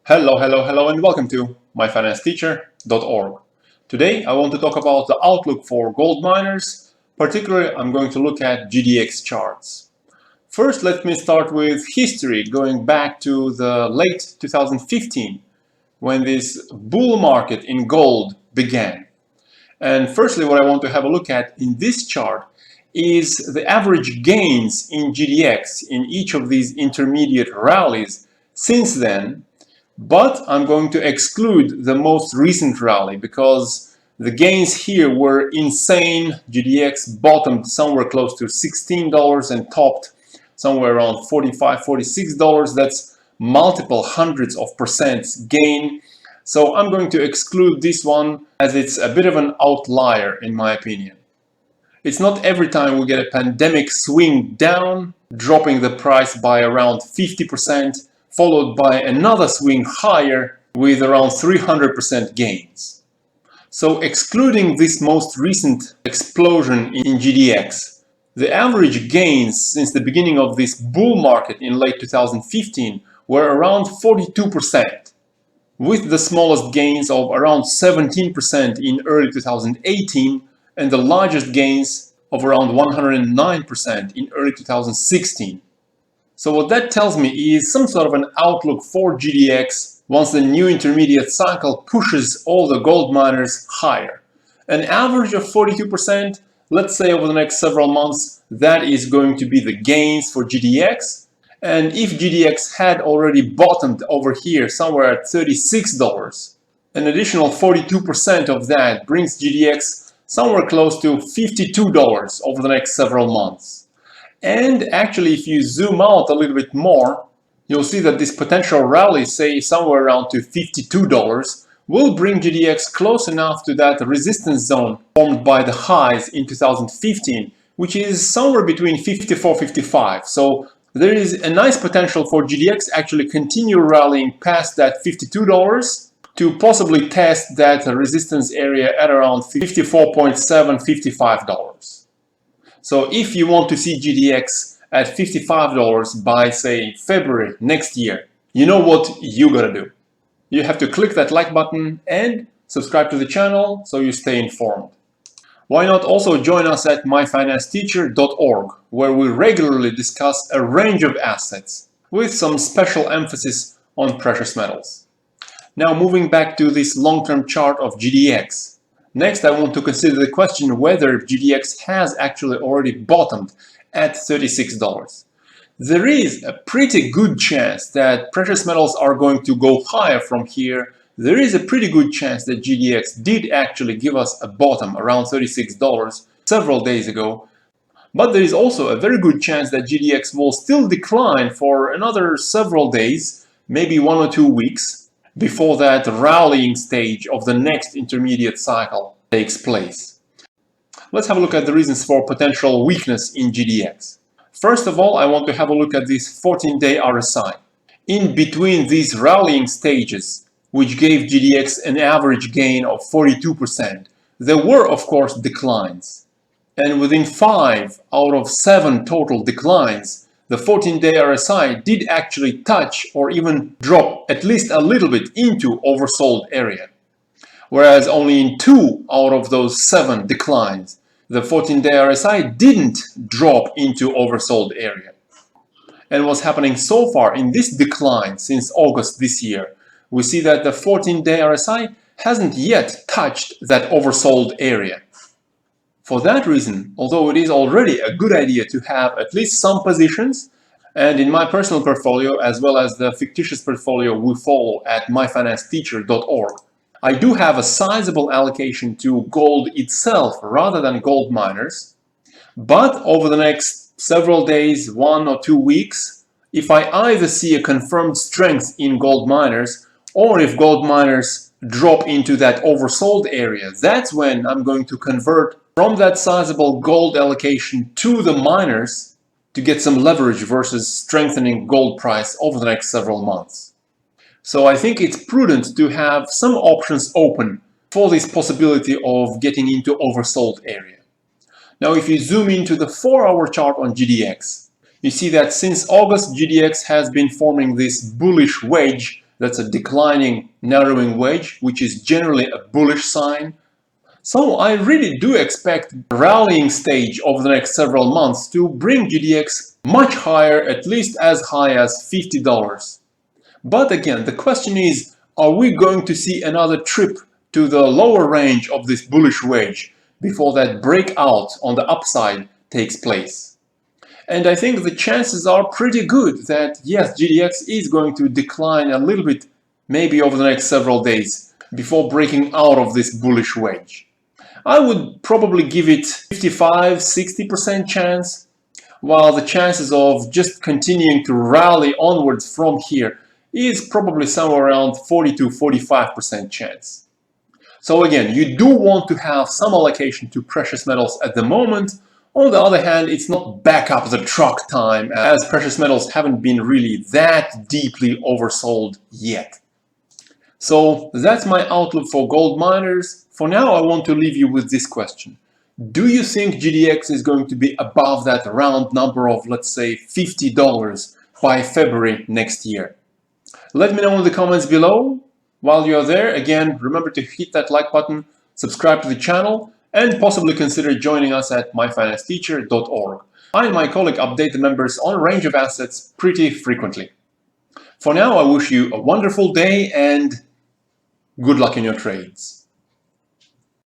Hello, and welcome to myfinancesteacher.org. Today, I want to talk about the outlook for gold miners. Particularly, I'm going to look at GDX charts. First, let me start with history, going back to the late 2015, when this bull market in gold began. And firstly, what I want to have a look at in this chart is the average gains in GDX in each of these intermediate rallies since then. But I'm going to exclude the most recent rally because the gains here were insane. GDX bottomed somewhere close to $16 and topped somewhere around $45, $46. That's multiple hundreds of percents gain. So I'm going to exclude this one as it's a bit of an outlier in my opinion. It's not every time we get a pandemic swing down, dropping the price by around 50%, followed by another swing higher with around 300% gains. So excluding this most recent explosion in GDX, the average gains since the beginning of this bull market in late 2015 were around 42%, with the smallest gains of around 17% in early 2018 and the largest gains of around 109% in early 2016. So what that tells me is some sort of an outlook for GDX once the new intermediate cycle pushes all the gold miners higher. An average of 42%, let's say over the next several months, that is going to be the gains for GDX. And if GDX had already bottomed over here somewhere at $36, an additional 42% of that brings GDX somewhere close to $52 over the next several months. And actually, if you zoom out a little bit more, you'll see that this potential rally, say somewhere around to $52, will bring GDX close enough to that resistance zone formed by the highs in 2015, which is somewhere between 54, 55. So there is a nice potential for GDX actually continue rallying past that $52 to possibly test that resistance area at around $54.7, $55. So if you want to see GDX at $55 by, say, February next year, you know what you gotta do. You have to click that like button and subscribe to the channel so you stay informed. Why not also join us at myfinancesteacher.org, where we regularly discuss a range of assets with some special emphasis on precious metals. Now moving back to this long-term chart of GDX. Next, I want to consider the question whether GDX has actually already bottomed at $36. There is a pretty good chance that precious metals are going to go higher from here. There is a pretty good chance that GDX did actually give us a bottom around $36 several days ago. But there is also a very good chance that GDX will still decline for another several days, maybe 1 or 2 weeks, before that rallying stage of the next intermediate cycle takes place. Let's have a look at the reasons for potential weakness in GDX. First of all, I want to have a look at this 14-day RSI. In between these rallying stages, which gave GDX an average gain of 42%, there were of course declines. And within 5 out of 7 total declines, the 14-day RSI did actually touch or even drop at least a little bit into oversold area. Whereas only in 2 out of those 7 declines, the 14-day RSI didn't drop into oversold area. And what's happening so far in this decline since August this year, we see that the 14-day RSI hasn't yet touched that oversold area. For that reason, although it is already a good idea to have at least some positions, and in my personal portfolio as well as the fictitious portfolio we follow at myfinancesteacher.org, I do have a sizable allocation to gold itself rather than gold miners. But over the next several days, 1 or 2 weeks, if I either see a confirmed strength in gold miners or if gold miners drop into that oversold area, that's when I'm going to convert from that sizable gold allocation to the miners to get some leverage versus strengthening gold price over the next several months. So I think it's prudent to have some options open for this possibility of getting into oversold area. Now if you zoom into the 4-hour chart on GDX, you see that since August GDX has been forming this bullish wedge That's a declining, narrowing wedge, which is generally a bullish sign. So I really do expect a rallying stage over the next several months to bring GDX much higher, at least as high as $50. But again, the question is, are we going to see another trip to the lower range of this bullish wedge before that breakout on the upside takes place? And I think the chances are pretty good that yes, GDX is going to decline a little bit, maybe over the next several days, before breaking out of this bullish wedge. I would probably give it 55–60% chance, while the chances of just continuing to rally onwards from here is probably somewhere around 40–45% chance. So again, you do want to have some allocation to precious metals at the moment. On the other hand, it's not back up the truck time, as precious metals haven't been really that deeply oversold yet. So that's my outlook for gold miners. For now, I want to leave you with this question. Do you think GDX is going to be above that round number of, let's say, $50 by February next year? Let me know in the comments below. While you're there, again, remember to hit that like button, subscribe to the channel, and possibly consider joining us at myfinancesteacher.org. I and my colleague update the members on a range of assets pretty frequently. For now, I wish you a wonderful day and good luck in your trades.